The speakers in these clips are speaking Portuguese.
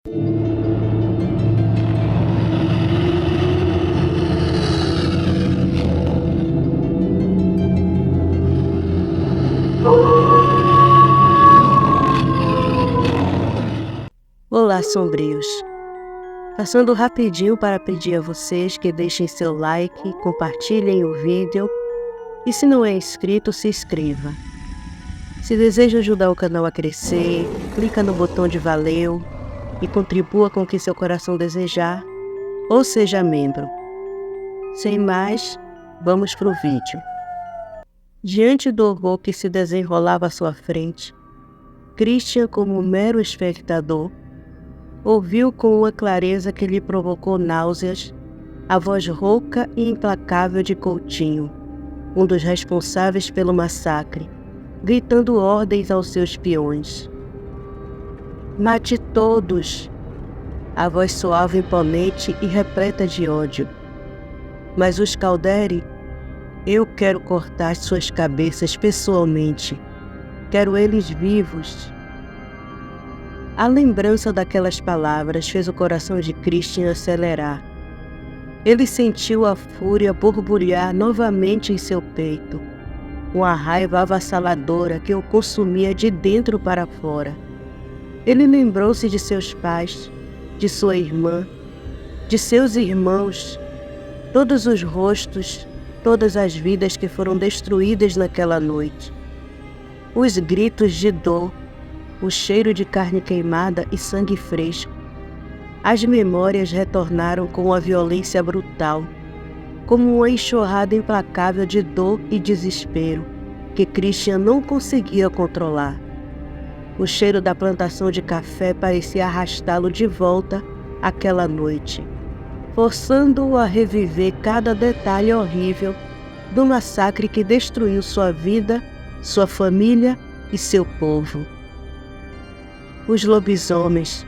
Olá, sombrios! Passando rapidinho para pedir a vocês que deixem seu like, compartilhem o vídeo e, se não é inscrito, se inscreva. Se deseja ajudar o canal a crescer, clica no botão de valeu e contribua com o que seu coração desejar, ou seja membro. Sem mais, vamos pro vídeo. Diante do horror que se desenrolava à sua frente, Christian, como mero espectador, ouviu com uma clareza que lhe provocou náuseas a voz rouca e implacável de Coutinho, um dos responsáveis pelo massacre, gritando ordens aos seus peões. "Mate todos!" A voz soava imponente e repleta de ódio. "Mas os Calderi, eu quero cortar suas cabeças pessoalmente. Quero eles vivos." A lembrança daquelas palavras fez o coração de Christian acelerar. Ele sentiu a fúria borbulhar novamente em seu peito, uma raiva avassaladora que o consumia de dentro para fora. Ele lembrou-se de seus pais, de sua irmã, de seus irmãos, todos os rostos, todas as vidas que foram destruídas naquela noite. Os gritos de dor, o cheiro de carne queimada e sangue fresco. As memórias retornaram com a violência brutal, como uma enxurrada implacável de dor e desespero, que Christian não conseguia controlar. O cheiro da plantação de café parecia arrastá-lo de volta àquela noite, forçando-o a reviver cada detalhe horrível do massacre que destruiu sua vida, sua família e seu povo. Os lobisomens,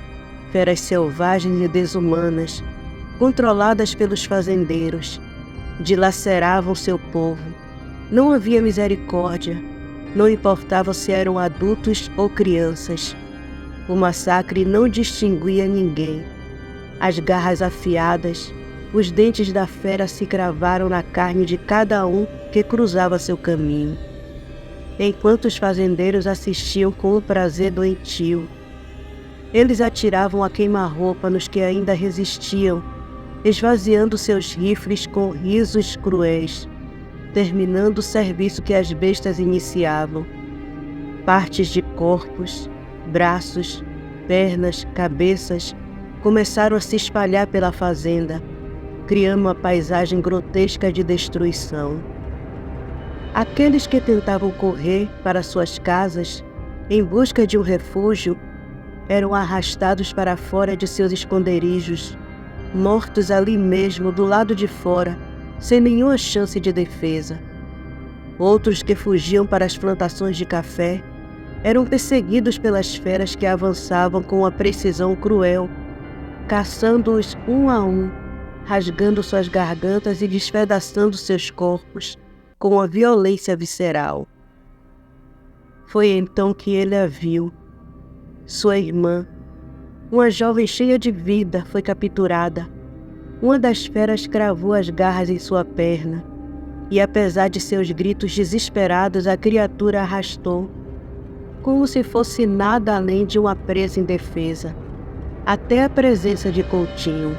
feras selvagens e desumanas, controladas pelos fazendeiros, dilaceravam seu povo. Não havia misericórdia, não importava se eram adultos ou crianças. O massacre não distinguia ninguém. As garras afiadas, os dentes da fera se cravaram na carne de cada um que cruzava seu caminho, enquanto os fazendeiros assistiam com um prazer doentio. Eles atiravam a queima-roupa nos que ainda resistiam, esvaziando seus rifles com risos cruéis, terminando o serviço que as bestas iniciavam. Partes de corpos, braços, pernas, cabeças começaram a se espalhar pela fazenda, criando uma paisagem grotesca de destruição. Aqueles que tentavam correr para suas casas em busca de um refúgio eram arrastados para fora de seus esconderijos, mortos ali mesmo do lado de fora, sem nenhuma chance de defesa. Outros que fugiam para as plantações de café eram perseguidos pelas feras que avançavam com uma precisão cruel, caçando-os um a um, rasgando suas gargantas e despedaçando seus corpos com uma violência visceral. Foi então que ele a viu. Sua irmã, uma jovem cheia de vida, foi capturada. Uma das feras cravou as garras em sua perna, e apesar de seus gritos desesperados, a criatura arrastou, como se fosse nada além de uma presa indefesa, até a presença de Coutinho.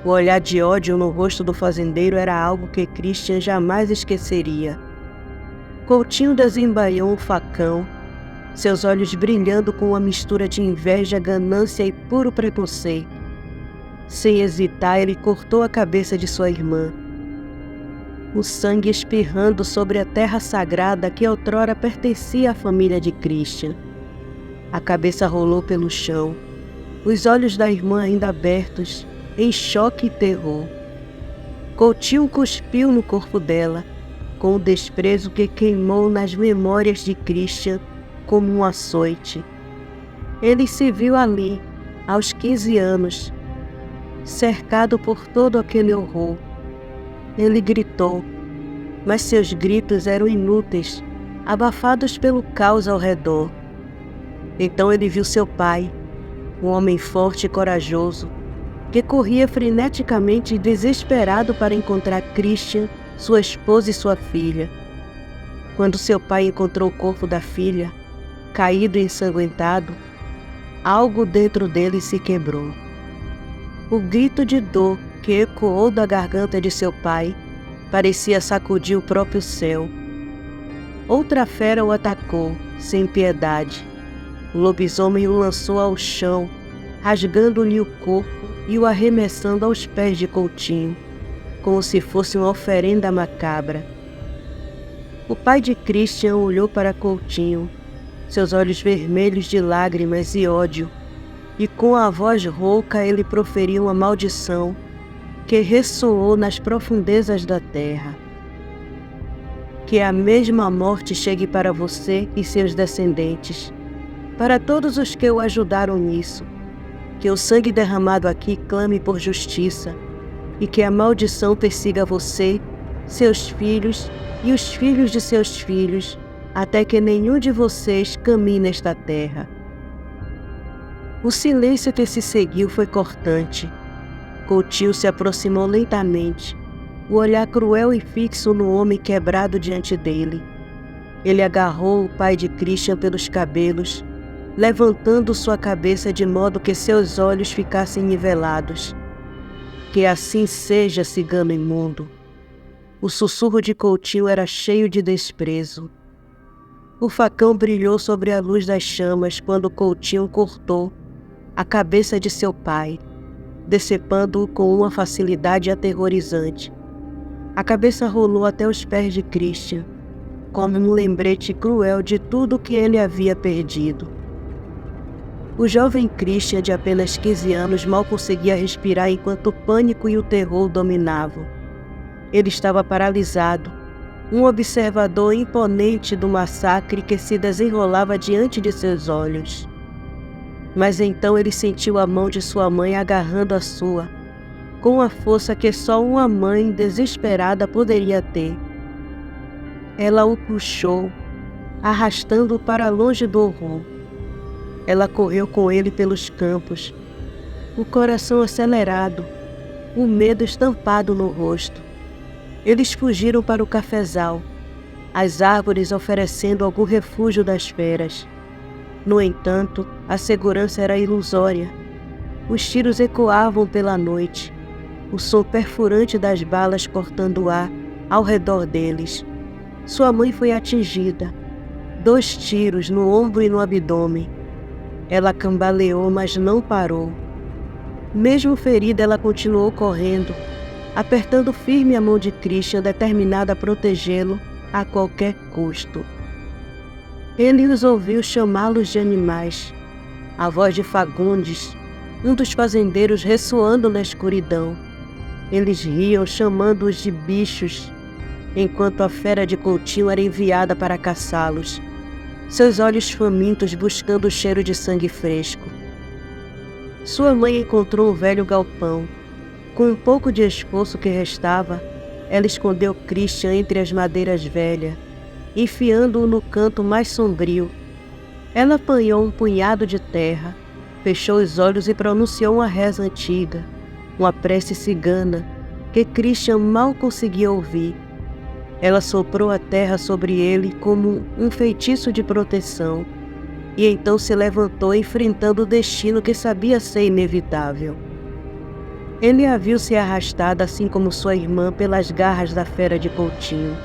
O olhar de ódio no rosto do fazendeiro era algo que Christian jamais esqueceria. Coutinho desembaiou um facão, seus olhos brilhando com uma mistura de inveja, ganância e puro preconceito. Sem hesitar, ele cortou a cabeça de sua irmã. O sangue espirrando sobre a terra sagrada que outrora pertencia à família de Christian. A cabeça rolou pelo chão, os olhos da irmã ainda abertos, em choque e terror. Coutinho cuspiu no corpo dela, com o desprezo que queimou nas memórias de Christian como um açoite. Ele se viu ali, aos 15 anos, cercado por todo aquele horror. Ele gritou, mas seus gritos eram inúteis, abafados pelo caos ao redor. Então ele viu seu pai, um homem forte e corajoso, que corria freneticamente e desesperado para encontrar Christian, sua esposa e sua filha. Quando seu pai encontrou o corpo da filha, caído e ensanguentado, algo dentro dele se quebrou. O grito de dor que ecoou da garganta de seu pai parecia sacudir o próprio céu. Outra fera o atacou, sem piedade. O lobisomem o lançou ao chão, rasgando-lhe o corpo e o arremessando aos pés de Coutinho, como se fosse uma oferenda macabra. O pai de Christian olhou para Coutinho, seus olhos vermelhos de lágrimas e ódio, e com a voz rouca ele proferiu uma maldição que ressoou nas profundezas da terra. Que a mesma morte chegue para você e seus descendentes, para todos os que o ajudaram nisso. Que o sangue derramado aqui clame por justiça, e que a maldição persiga você, seus filhos e os filhos de seus filhos, até que nenhum de vocês caminhe nesta terra. O silêncio que se seguiu foi cortante. Coutinho se aproximou lentamente, o olhar cruel e fixo no homem quebrado diante dele. Ele agarrou o pai de Christian pelos cabelos, levantando sua cabeça de modo que seus olhos ficassem nivelados. Que assim seja, cigano imundo. O sussurro de Coutinho era cheio de desprezo. O facão brilhou sobre a luz das chamas quando Coutinho cortou a cabeça de seu pai, decepando-o com uma facilidade aterrorizante. A cabeça rolou até os pés de Christian, como um lembrete cruel de tudo que ele havia perdido. O jovem Christian, de apenas 15 anos, mal conseguia respirar enquanto o pânico e o terror o dominavam. Ele estava paralisado, um observador imponente do massacre que se desenrolava diante de seus olhos. Mas então ele sentiu a mão de sua mãe agarrando a sua, com a força que só uma mãe desesperada poderia ter. Ela o puxou, arrastando-o para longe do horror. Ela correu com ele pelos campos, o coração acelerado, o medo estampado no rosto. Eles fugiram para o cafezal, as árvores oferecendo algum refúgio das feras. No entanto, a segurança era ilusória. Os tiros ecoavam pela noite, o som perfurante das balas cortando o ar ao redor deles. Sua mãe foi atingida, 2 tiros no ombro e no abdômen. Ela cambaleou, mas não parou. Mesmo ferida, ela continuou correndo, apertando firme a mão de Christian, determinada a protegê-lo a qualquer custo. Ele os ouviu chamá-los de animais. A voz de Fagundes, um dos fazendeiros, ressoando na escuridão. Eles riam, chamando-os de bichos, enquanto a fera de Coutinho era enviada para caçá-los, seus olhos famintos buscando o cheiro de sangue fresco. Sua mãe encontrou um velho galpão. Com um pouco de esforço que restava, ela escondeu Christian entre as madeiras velhas, enfiando-o no canto mais sombrio. Ela apanhou um punhado de terra, fechou os olhos e pronunciou uma reza antiga, uma prece cigana, que Christian mal conseguia ouvir. Ela soprou a terra sobre ele como um feitiço de proteção, e então se levantou enfrentando o destino que sabia ser inevitável. Ele a viu se arrastada, assim como sua irmã, pelas garras da fera de Coutinho.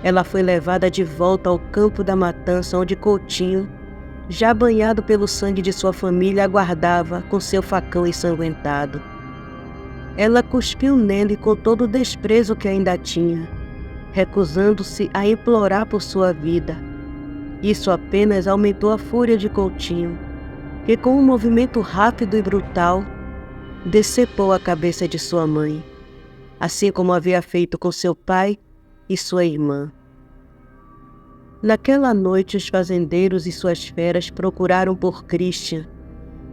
Ela foi levada de volta ao campo da matança, onde Coutinho, já banhado pelo sangue de sua família, aguardava com seu facão ensanguentado. Ela cuspiu nele com todo o desprezo que ainda tinha, recusando-se a implorar por sua vida. Isso apenas aumentou a fúria de Coutinho, que com um movimento rápido e brutal, decepou a cabeça de sua mãe, assim como havia feito com seu pai e sua irmã. Naquela noite, os fazendeiros e suas feras procuraram por Christian.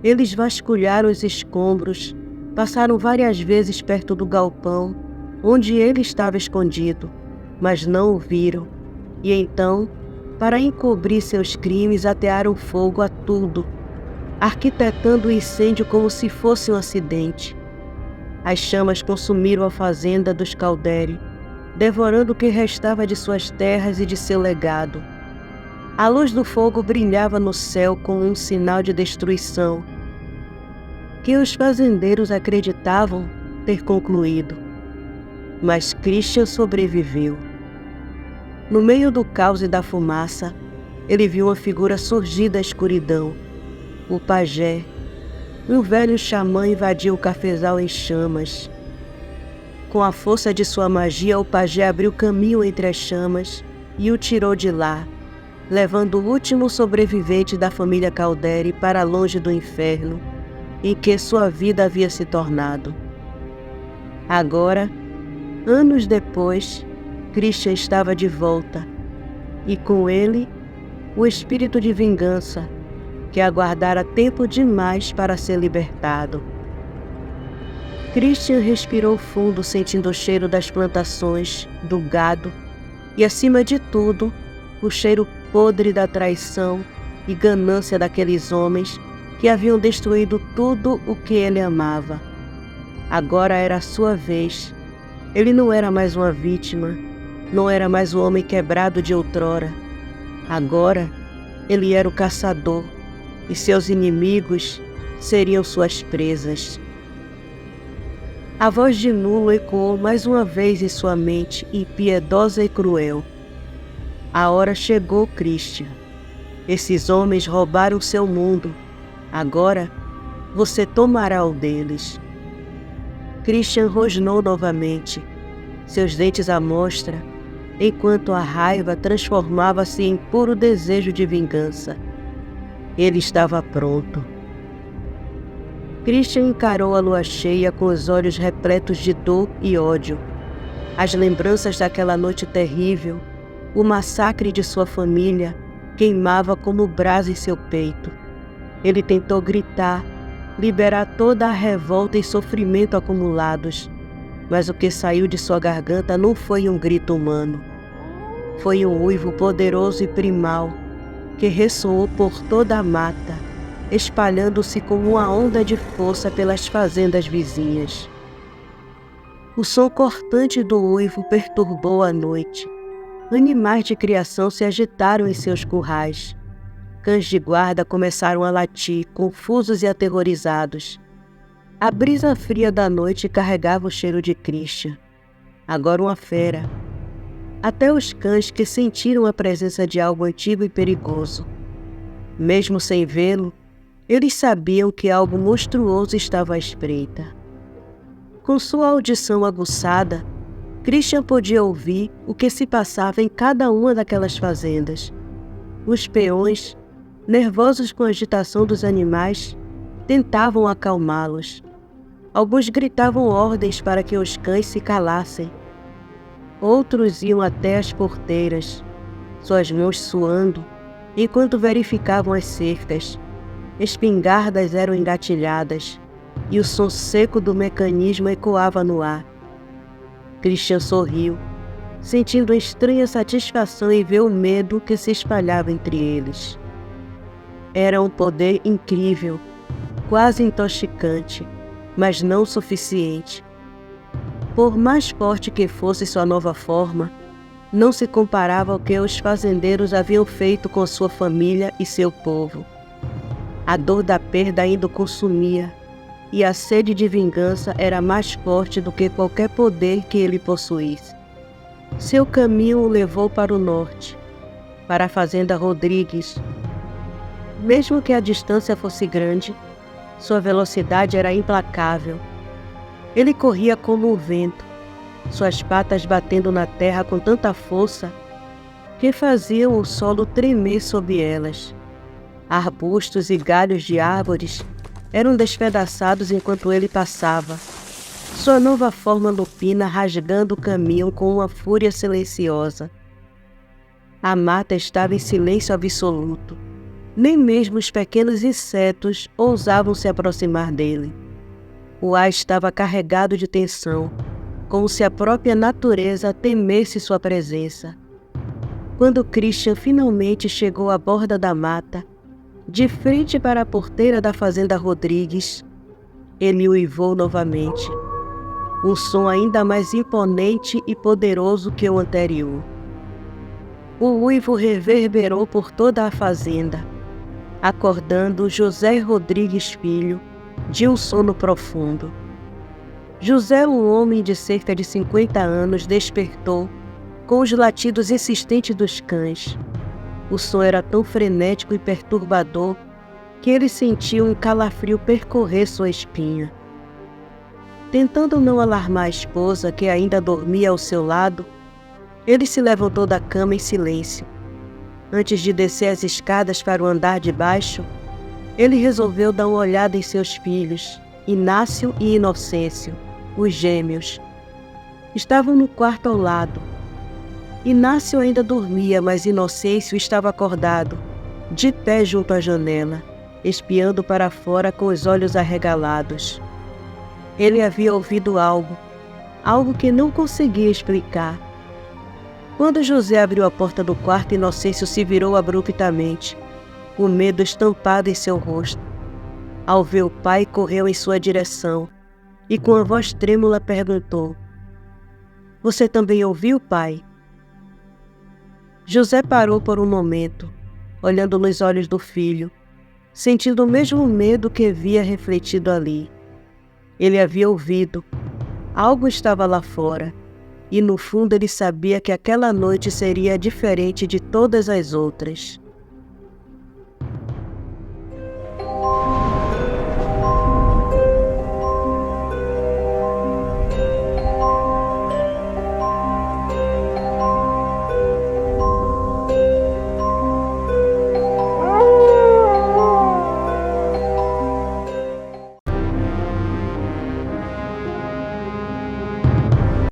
Eles vasculharam os escombros, passaram várias vezes perto do galpão, onde ele estava escondido, mas não o viram, e então, para encobrir seus crimes, atearam fogo a tudo. arquitetando o incêndio como se fosse um acidente. As chamas consumiram a fazenda dos Calderi, devorando o que restava de suas terras e de seu legado. A luz do fogo brilhava no céu como um sinal de destruição, que os fazendeiros acreditavam ter concluído. Mas Christian sobreviveu. No meio do caos e da fumaça, ele viu uma figura surgir da escuridão. O pajé, um velho xamã, invadiu o cafezal em chamas. Com a força de sua magia, o pajé abriu caminho entre as chamas e o tirou de lá, levando o último sobrevivente da família Calderi para longe do inferno, em que sua vida havia se tornado. Agora, anos depois, Christian estava de volta, e com ele, o espírito de vingança, que aguardara tempo demais para ser libertado. Christian respirou fundo, sentindo o cheiro das plantações, do gado e, acima de tudo, o cheiro podre da traição e ganância daqueles homens que haviam destruído tudo o que ele amava. Agora era a sua vez. Ele não era mais uma vítima, não era mais o homem quebrado de outrora. Agora, ele era o caçador, e seus inimigos seriam suas presas. A voz de Nulo ecoou mais uma vez em sua mente, impiedosa e cruel. A hora chegou, Christian. Esses homens roubaram seu mundo. Agora, você tomará o deles. Christian rosnou novamente, seus dentes à mostra, enquanto a raiva transformava-se em puro desejo de vingança. Ele estava pronto. Christian encarou a lua cheia com os olhos repletos de dor e ódio. As lembranças daquela noite terrível, o massacre de sua família, queimava como brasa em seu peito. Ele tentou gritar, liberar toda a revolta e sofrimento acumulados, mas o que saiu de sua garganta não foi um grito humano. Foi um uivo poderoso e primal, que ressoou por toda a mata, espalhando-se como uma onda de força pelas fazendas vizinhas. O som cortante do uivo perturbou a noite. Animais de criação se agitaram em seus currais. Cães de guarda começaram a latir, confusos e aterrorizados. A brisa fria da noite carregava o cheiro de Christian. Agora uma fera. Até os cães, que sentiram a presença de algo antigo e perigoso. Mesmo sem vê-lo, eles sabiam que algo monstruoso estava à espreita. Com sua audição aguçada, Christian podia ouvir o que se passava em cada uma daquelas fazendas. Os peões, nervosos com a agitação dos animais, tentavam acalmá-los. Alguns gritavam ordens para que os cães se calassem. Outros iam até as porteiras, suas mãos suando, enquanto verificavam as cercas. Espingardas eram engatilhadas, e o som seco do mecanismo ecoava no ar. Christian sorriu, sentindo estranha satisfação em ver o medo que se espalhava entre eles. Era um poder incrível, quase intoxicante, mas não suficiente. Por mais forte que fosse sua nova forma, não se comparava ao que os fazendeiros haviam feito com sua família e seu povo. A dor da perda ainda o consumia, e a sede de vingança era mais forte do que qualquer poder que ele possuísse. Seu caminho o levou para o norte, para a fazenda Rodrigues. Mesmo que a distância fosse grande, sua velocidade era implacável. Ele corria como o vento, suas patas batendo na terra com tanta força que faziam o solo tremer sob elas. Arbustos e galhos de árvores eram despedaçados enquanto ele passava, sua nova forma lupina rasgando o caminho com uma fúria silenciosa. A mata estava em silêncio absoluto. Nem mesmo os pequenos insetos ousavam se aproximar dele. O ar estava carregado de tensão, como se a própria natureza temesse sua presença. Quando Christian finalmente chegou à borda da mata, De frente para a porteira da fazenda Rodrigues, ele uivou novamente, um som ainda mais imponente e poderoso que o anterior. O uivo reverberou por toda a fazenda, acordando José Rodrigues Filho de um sono profundo. José, um homem de cerca de 50 anos, despertou com os latidos insistentes dos cães. O som era tão frenético e perturbador que ele sentiu um calafrio percorrer sua espinha. Tentando não alarmar a esposa, que ainda dormia ao seu lado, ele se levantou da cama em silêncio. Antes de descer as escadas para o andar de baixo, ele resolveu dar uma olhada em seus filhos, Inácio e Inocêncio, os gêmeos. Estavam no quarto ao lado. Inácio ainda dormia, mas Inocêncio estava acordado, de pé junto à janela, espiando para fora com os olhos arregalados. Ele havia ouvido algo que não conseguia explicar. Quando José abriu a porta do quarto, Inocêncio se virou abruptamente, o medo estampado em seu rosto. Ao ver o pai, correu em sua direção e com a voz trêmula perguntou: "Você também ouviu, pai?" José parou por um momento, olhando nos olhos do filho, sentindo o mesmo medo que via refletido ali. Ele havia ouvido. Algo estava lá fora, e no fundo ele sabia que aquela noite seria diferente de todas as outras.